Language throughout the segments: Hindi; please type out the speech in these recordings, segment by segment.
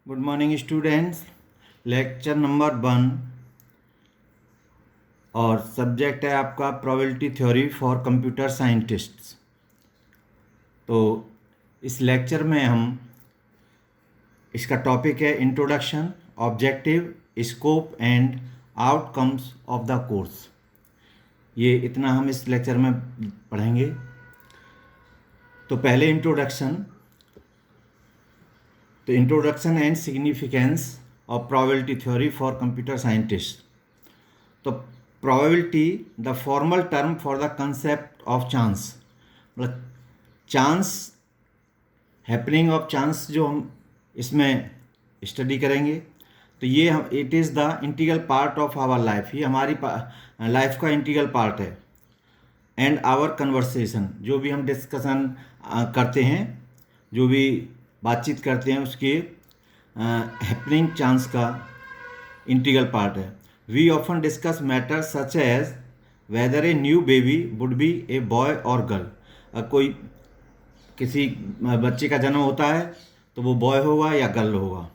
Good morning students. Lecture number 1 और सब्जेक्ट है आपका probability theory for computer scientists. तो इस लेक्चर में हम इसका टॉपिक है introduction, objective, scope and outcomes of the course. ये इतना हम इस लेक्चर में पढ़ेंगे। तो पहले introduction and significance of probability theory for computer scientist. तो probability the formal term for the concept of chance, मतलब चांस, हैपनिंग ऑफ चांस जो हम इसमें स्टडी करेंगे। तो ये हम it is the integral part of our life, ये हमारी लाइफ का इंटीग्रल पार्ट है। एंड आवर कन्वर्सेशन, जो भी हम डिस्कशन करते हैं, जो भी बातचीत करते हैं, उसके हैपनिंग चांस का इंटीग्रल पार्ट है। We often discuss matters such as whether a new baby would be a boy और गर्ल। कोई किसी बच्चे का जन्म होता है तो वो बॉय होगा या गर्ल होगा।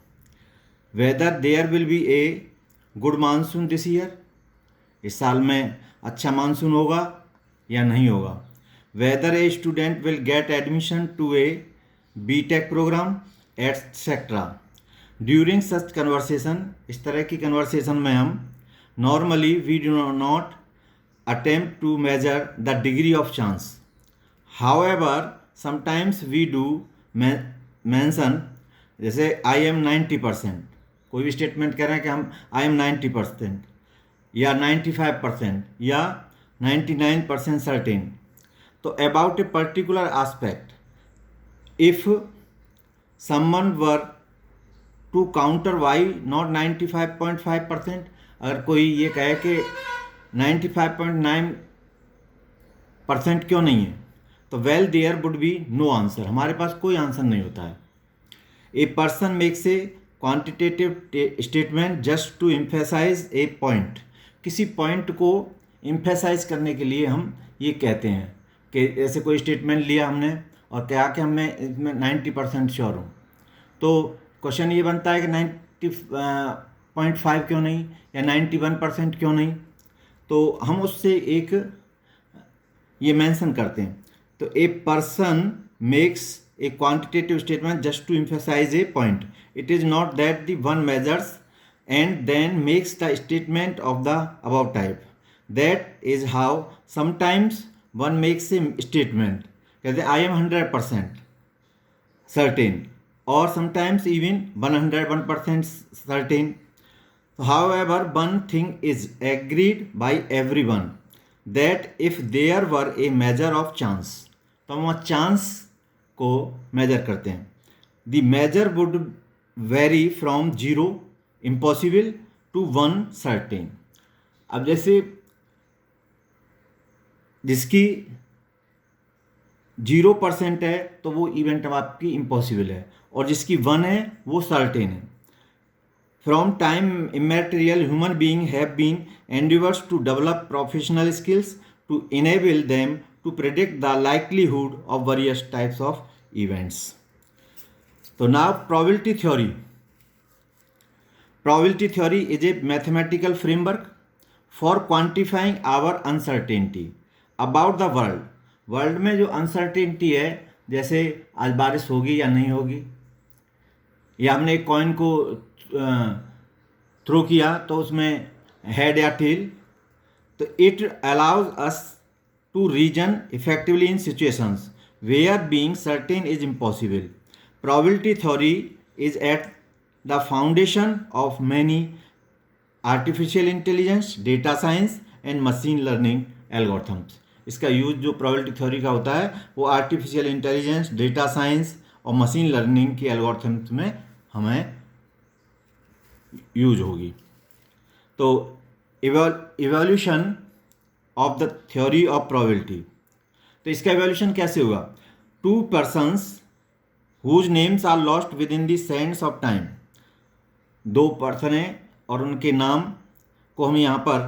Whether there will be a good monsoon this year, इस साल में अच्छा मानसून होगा या नहीं होगा। Whether a student will get admission to a B Tech programme etcetera. During such conversation, इस तरह की कन्वर्सेशन में हम normally we do not attempt to measure the degree of chance. However sometimes we do mention, जैसे आई एम 90%, कोई भी स्टेटमेंट कह रहे हैं कि हम आई एम 90% या 95% या 99% सर्टेन। तो about a particular aspect, if someone were to counter why not 95.5%, अगर कोई ये कहे कि 95.9% क्यों नहीं है, तो well there would be no answer, हमारे पास कोई आंसर नहीं होता है। A person makes a quantitative statement just to emphasise a point, किसी पॉइंट को एम्फेसाइज करने के लिए हम ये कहते हैं कि ऐसे कोई स्टेटमेंट लिया हमने और कहा कि मैं इसमें 90% श्योर हूँ। तो क्वेश्चन ये बनता है कि 90.5 क्यों नहीं या 91% क्यों नहीं, तो हम उससे एक ये मेंशन करते हैं। तो a person makes a quantitative statement just to emphasise a point, it is not that the one measures and then makes the statement of the about type. That is how sometimes one makes a statement, कहते आई एम 100% सर्टेन, और sometimes even 101% certain. However, one thing is agreed by everyone, that if there were a measure of chance, तो हम वहाँ चांस को मेजर करते हैं। The measure would vary from 0 impossible to 1 certain। अब जैसे जिसकी 0% है तो वो इवेंट अब आपकी इम्पॉसिबल है, और जिसकी 1 है वो सर्टेन है। From time immemorial human being have been endeavours to develop professional skills to enable them to predict the likelihood of various types of events. तो now probability theory is a mathematical framework for quantifying our uncertainty about the world में जो अनसर्टेनिटी है, जैसे आज बारिश होगी या नहीं होगी, या हमने एक कॉइन को थ्रो किया तो उसमें हेड या टेल, तो it allows us to reason effectively in situations where being certain is impossible. Probability theory is at the foundation of many artificial intelligence, data science and machine learning algorithms. इसका यूज जो प्रोबेबिलिटी थ्योरी का होता है वो आर्टिफिशियल इंटेलिजेंस, डेटा साइंस और मशीन लर्निंग की एल्गोरिथम्स में हमें यूज होगी। तो evolution of the theory of probability, तो इसका इवोल्यूशन कैसे हुआ? 2 persons whose names are lost within the sands of time, 2 person हैं और उनके नाम को हम यहाँ पर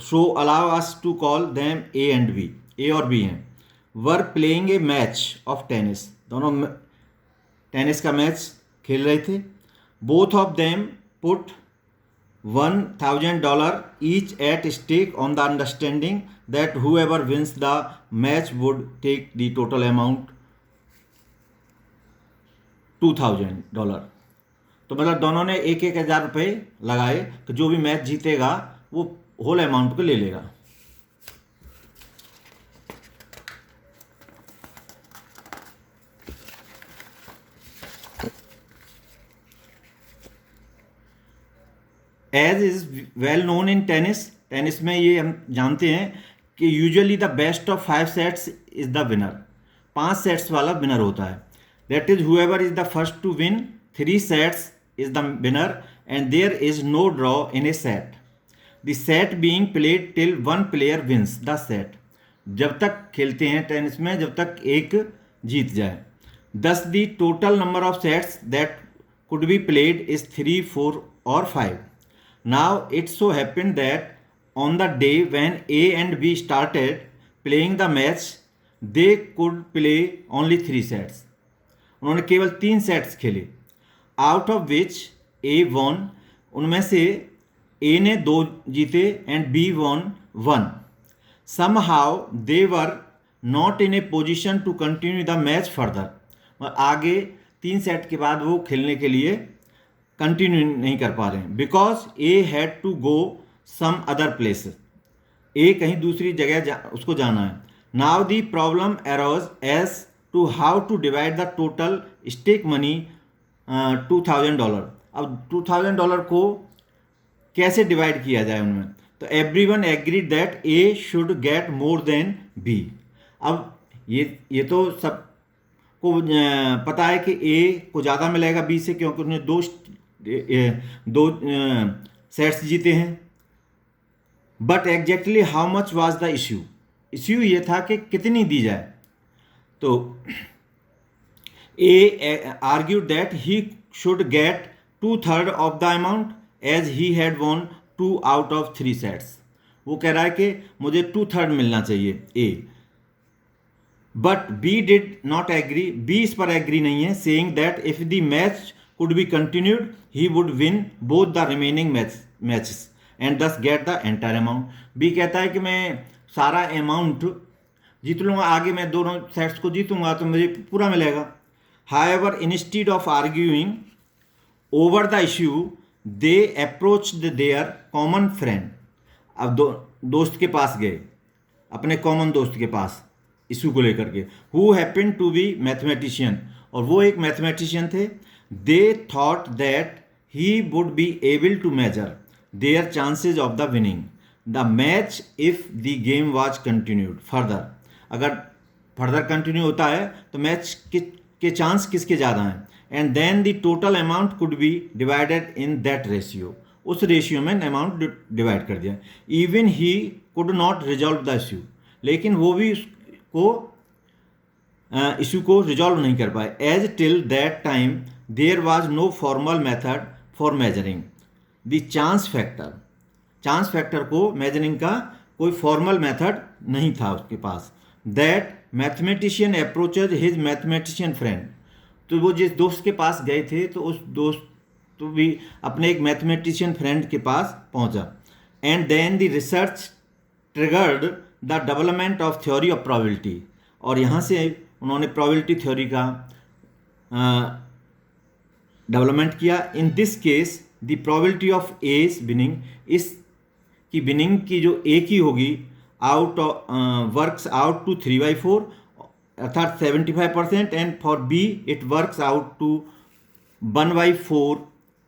show allow us to call them A and B, A और बी हैं, were playing a match of tennis, दोनों टेनिस का मैच खेल रहे थे। Both of them put $1,000 each at stake on the understanding that whoever wins the match would take the total amount $2,000। तो मतलब दोनों ने एक एक हज़ार रुपये लगाए कि जो भी मैच जीतेगा वो होल अमाउंट को ले लेगा। As is well known in tennis, tennis में ये हम जानते हैं कि usually the best of 5 sets is the winner. 5 sets वाला विनर होता है। That is whoever is the first to win 3 sets is the winner and there is no draw in a set, the set being played till one player wins the set. जब तक खेलते हैं टेनिस में जब तक एक जीत जाए। दस the total number of sets that could be played is 3, 4 और 5। Now it so happened that on the day when A and B started playing the match, they could play only 3 sets. उन्होंने केवल 3 सेट्स खेले। Out of which A won, उनमें से A ने 2 जीते and B won 1. Somehow they were not in a position to continue the match further. आगे 3 सेट के बाद वो खेलने के लिए कंटिन्यू नहीं कर पा रहे हैं। Because A had to go some other place, A कहीं दूसरी जगह उसको जाना है। Now the problem arose as to how to divide the total stake money $2,000। अब $2,000 को कैसे डिवाइड किया जाए उनमें। तो every one agreed that A should get more than B. अब ये तो सब को पता है कि ए को ज़्यादा मिलेगा बी से, क्योंकि उन्होंने दो सेट्स जीते हैं। But exactly how much was the issue ये था कि कितनी दी जाए। तो A argued that he should get 2/3 of the amount as he had won 2 out of 3 sets. वो कह रहा है कि मुझे 2/3 मिलना चाहिए ए। But B did not agree, B इस पर एग्री नहीं है, saying that if the match could be continued he would win both the remaining matches and thus get the entire amount। B कहता है कि मैं सारा अमाउंट जीत लूँगा, आगे मैं दोनों सेट्स को जीतूंगा तो मुझे पूरा मिलेगा। However, instead of arguing over the issue they approached their common friend। अब दोस्त के पास गए, अपने कॉमन दोस्त के पास इशू को लेकर के, who happened to be mathematician, और वो एक मैथमेटिशियन थे। They thought that he would be able to measure their chances of the winning the match if the game was continued further। अगर फर्दर कंटिन्यू होता है तो मैच के चांस किसके ज़्यादा हैं। And then the total amount could be divided in that ratio, उस रेशियो में अमाउंट डिवाइड कर दिया। Even he could not resolve the issue, लेकिन वो भी उसको इशू को रिजॉल्व नहीं कर पाए। As till that time there was no formal method for measuring the chance factor. Chance factor को मेजरिंग का कोई फॉर्मल मेथड नहीं था उसके पास। That mathematician approaches his mathematician friend. तो वो जिस दोस्त के पास गए थे तो उस दोस्त तो भी अपने एक मैथमेटिशियन फ्रेंड के पास पहुंचा। And then the research triggered the development of theory of probability, और यहाँ से उन्होंने प्रोबेबिलिटी थ्योरी का डेवलपमेंट किया। In this case the probability of A's winning, इस की विनिंग की जो ए की होगी आउट वर्क्स आउट टू 3/4 अर्थात 75%, and for B it works out to 1/4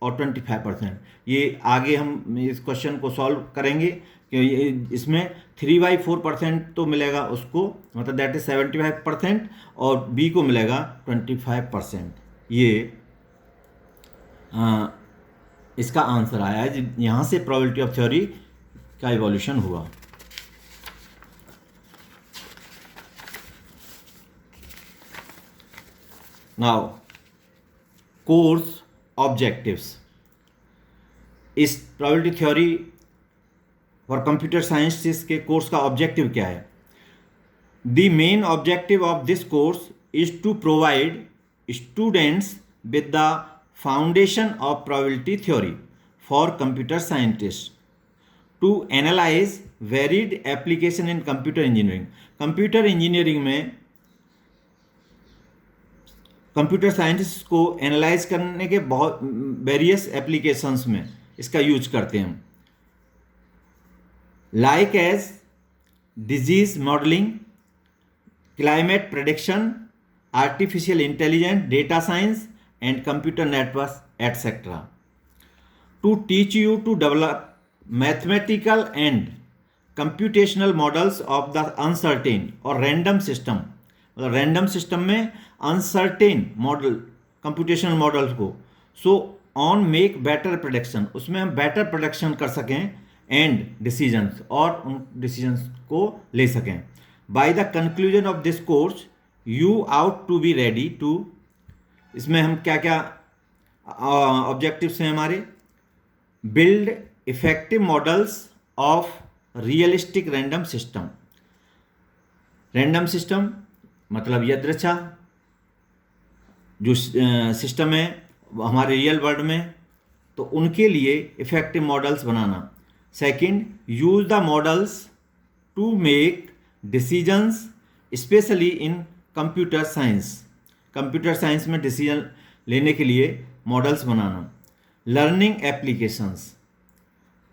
और 25%। ये आगे हम इस क्वेश्चन को सॉल्व करेंगे कि इसमें 3/4% तो मिलेगा उसको, मतलब दैट इज 75%, और बी को मिलेगा 25%। ये इसका आंसर आया है, यहाँ से प्रोबेबिलिटी ऑफ थ्योरी का इवोल्यूशन हुआ। Now course objectives. इस probability theory for computer science के कोर्स का ऑब्जेक्टिव क्या है? The main objective of this course is to provide students with the foundation of probability theory for computer scientist to analyse varied application in computer engineering. Computer engineering में कंप्यूटर साइंटिस्ट को एनालाइज करने के बहुत वेरियस एप्लीकेशंस में इसका यूज करते हैं, like as disease modelling, climate prediction, artificial intelligence, data science and computer network etcetera, to teach you to develop mathematical and computational models of the uncertain और रैंडम सिस्टम। मतलब रैंडम सिस्टम में अनसर्टेन मॉडल, कंप्यूटेशनल मॉडल्स को, so on make better production, उसमें हम बेटर प्रोडक्शन कर सकें, एंड डिसीजंस, और उन डिसीजंस को ले सकें। By the conclusion of this course you out to be ready to, इसमें हम क्या क्या ऑब्जेक्टिव्स हैं हमारे, build effective models of realistic random system. Random system मतलब यादृच्छा जो सिस्टम है हमारे रियल वर्ल्ड में, तो उनके लिए इफेक्टिव मॉडल्स बनाना। Second, use the models to make decisions specially in computer science, computer science में डिसीजन लेने के लिए मॉडल्स बनाना। Learning applications,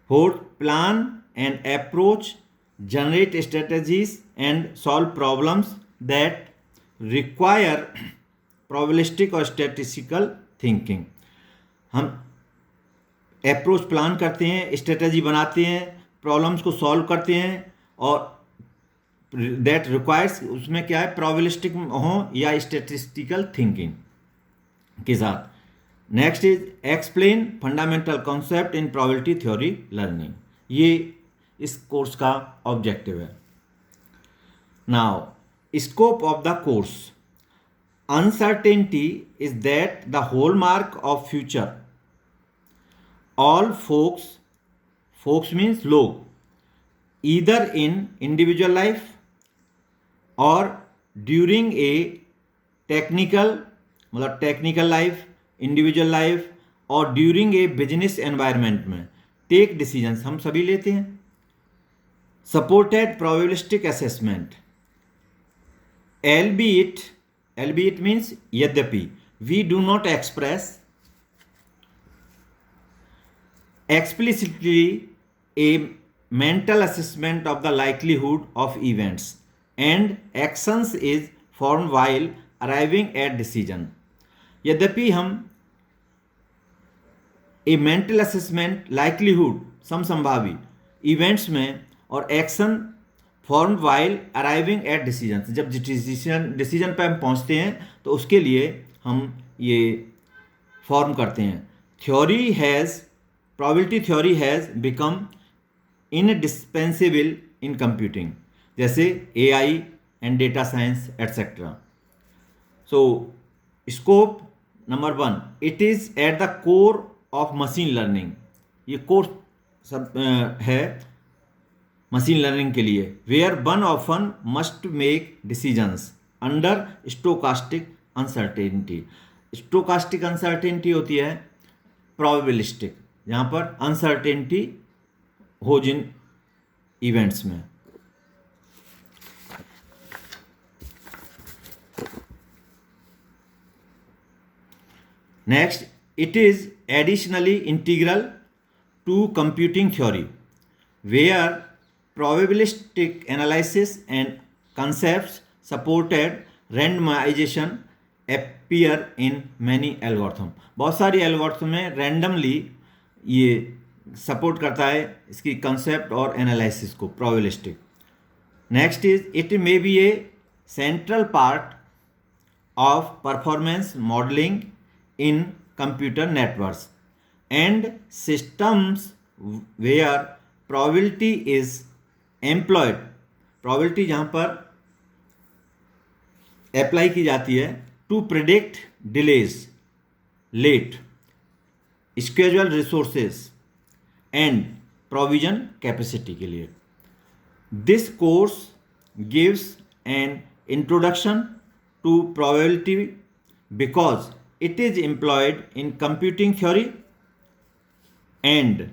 fourth, plan and approach, generate strategies and solve problems that require probabilistic और स्टैटिस्टिकल थिंकिंग। हम अप्रोच प्लान करते हैं, स्ट्रेटजी बनाते हैं, प्रॉब्लम्स को सॉल्व करते हैं, और दैट रिक्वायर्स, उसमें क्या है, प्रोबेबिलिस्टिक हो या स्टैटिस्टिकल थिंकिंग के साथ। Next is explain fundamental concept in probability theory learning. ये इस कोर्स का ऑब्जेक्टिव है। Now scope of the course, uncertainty is that the hallmark of future. All folks means log, either in individual life or during a technical life, individual life, और during a business environment में take decisions हम सभी लेते हैं। Supported probabilistic assessment, albeit means यद्यपि, we do not express explicitly a mental assessment of the likelihood of events and actions is formed while arriving at decision। यद्यपि हम a mental assessment likelihood समसंभावी इवेंट्स में और action form while arriving at decision, जब डिसीजन पर हम पहुंचते हैं तो उसके लिए हम ये फॉर्म करते हैं। Theory has, probability theory has become indispensable in computing, जैसे AI and data science etcetera. So scope number 1, it is at the core of machine learning. ये कोर्स सब है मशीन लर्निंग के लिए, where one often must make decisions under stochastic uncertainty. Stochastic uncertainty होती है प्रोबेबिलिस्टिक, जहाँ पर अनसर्टेनिटी हो जिन इवेंट्स में। Next, it is additionally integral to computing theory where probabilistic analysis and concepts supported randomization appear in many algorithm। बहुत सारी एल्गोरिथम में रैंडमली ये सपोर्ट करता है इसकी कंसेप्ट और एनालिसिस को, probabilistic. Next is it may be a central part of performance modelling in computer networks and systems where probability is employed. Probability जहाँ पर अप्लाई की जाती है to predict delays, late, schedule resources and provision capacity के लिए। This course gives an introduction to probability because it is employed in computing theory and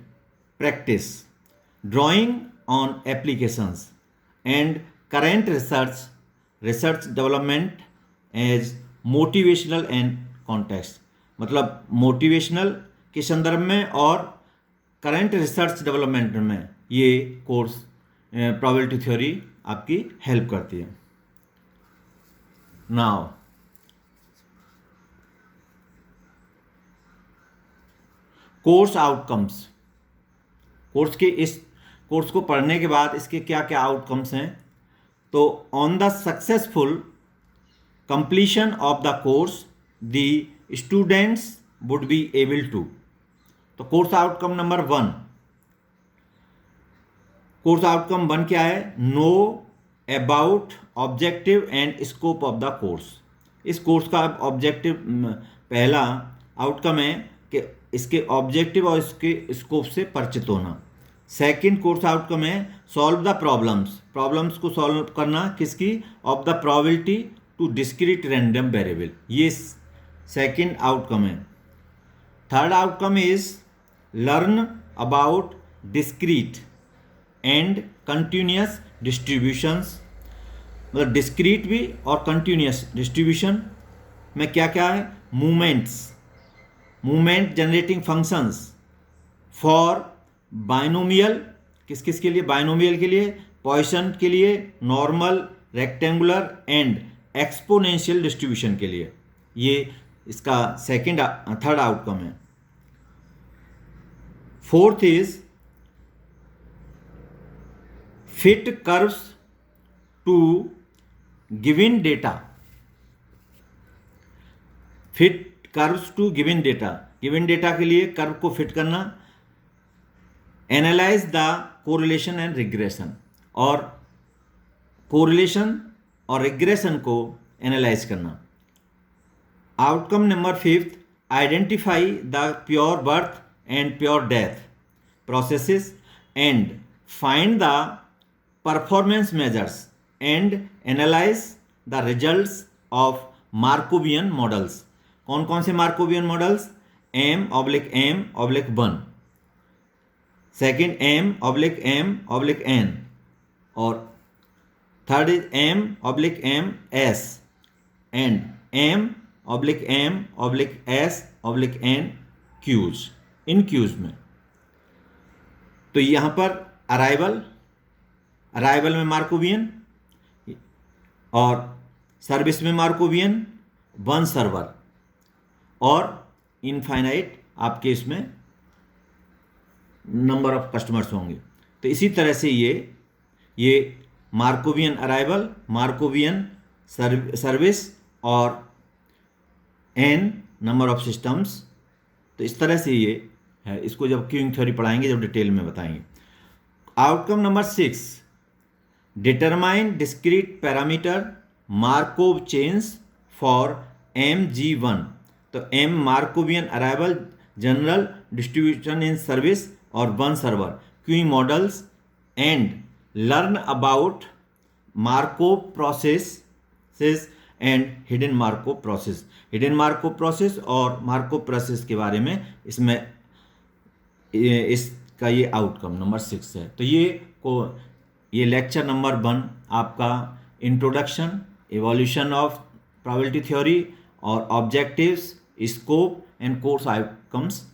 practice, drawing on applications, and current research development as motivational and context. मतलब मोटिवेशनल के संदर्भ में और करंट रिसर्च डेवलपमेंट में ये कोर्स प्रोबेबिलिटी थ्योरी आपकी हेल्प करती है. Now course outcomes. कोर्स को पढ़ने के बाद इसके क्या क्या आउटकम्स हैं. तो on the successful completion of the course the students would be able to. तो course outcome number 1. Course outcome 1 क्या है? Know about objective and scope of the course. इस कोर्स का ऑब्जेक्टिव पहला आउटकम है कि इसके ऑब्जेक्टिव और इसके स्कोप से परिचित होना. सेकंड कोर्स आउटकम है सॉल्व द प्रॉब्लम्स को सॉल्व करना. किसकी? Of the probability to discrete random variable. ये सेकंड आउटकम है. Third outcome is learn about discrete and continuous distributions. मतलब डिस्क्रीट भी और कंटिन्यूस डिस्ट्रीब्यूशन में क्या क्या है? Movement generating functions for binomial. किस किस के लिए? बाइनोमियल के लिए, पॉइसन के लिए, normal, rectangular and exponential distribution के लिए. ये इसका थर्ड आउटकम है. Fourth is fit curves to given data. Fit curves to given data. Given data के लिए कर्व को फिट करना. Analyse the correlation and regression. और कोरिलेशन और रिग्रेशन को एनालाइज करना. Outcome number 5, identify the pure birth and pure death processes and find the performance measures and analyse the results of Markovian models. कौन कौन से Markovian models? M/M/1, second M/M/N, और third is M/M/S and M/M/S/N queues. इन क्यूज में तो यहाँ पर अराइवल में मार्कोवियन और सर्विस में मार्कोवियन, 1 सर्वर और इनफाइनाइट आपके इसमें नंबर ऑफ कस्टमर्स होंगे. तो इसी तरह से ये मार्कोवियन अराइवल, मार्कोवियन सर्विस और N नंबर ऑफ सिस्टम्स. तो इस तरह से ये है. इसको जब क्यूइंग थ्योरी पढ़ाएंगे जब डिटेल में बताएंगे. Outcome number 6, determine discrete parameter Markov chains for MG1. तो M Markovian arrival, general distribution in service और 1 server, queuing models and learn about Markov processes and hidden Markov process. Hidden Markov process और मार्कोव प्रोसेस के बारे में इसमें इसका ये आउटकम नंबर 6 है. तो ये लेक्चर नंबर 1 आपका introduction, evolution of probability theory और objectives, scope and course outcomes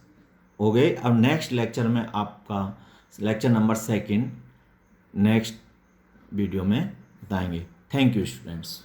हो गए. अब नेक्स्ट लेक्चर में आपका लेक्चर नंबर 2 नेक्स्ट वीडियो में बताएंगे. Thank you students.